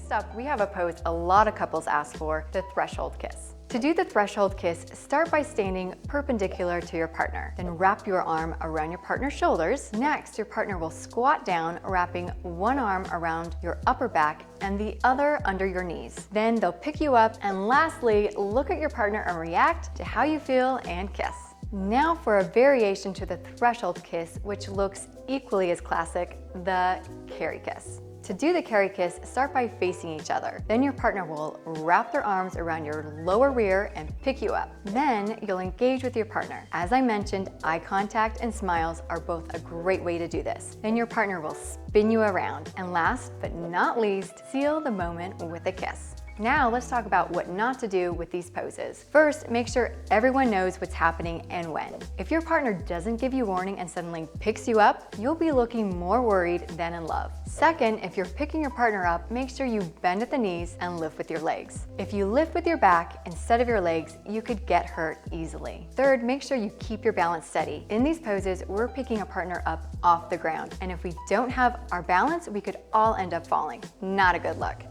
Next up, we have a pose a lot of couples ask for, the threshold kiss. To do the threshold kiss, start by standing perpendicular to your partner. Then wrap your arm around your partner's shoulders. Next, your partner will squat down, wrapping one arm around your upper back and the other under your knees. Then they'll pick you up, and lastly, look at your partner and react to how you feel and kiss. Now for a variation to the threshold kiss, which looks equally as classic, the carry kiss. To do the carry kiss, start by facing each other. Then your partner will wrap their arms around your lower rear and pick you up. Then you'll engage with your partner. As I mentioned, eye contact and smiles are both a great way to do this. Then your partner will spin you around. And last but not least, seal the moment with a kiss. Now let's talk about what not to do with these poses. First, make sure everyone knows what's happening and when. If your partner doesn't give you warning and suddenly picks you up, you'll be looking more worried than in love. Second, if you're picking your partner up, make sure you bend at the knees and lift with your legs. If you lift with your back instead of your legs, you could get hurt easily. Third, make sure you keep your balance steady. In these poses, we're picking a partner up off the ground, and if we don't have our balance, we could all end up falling. Not a good look.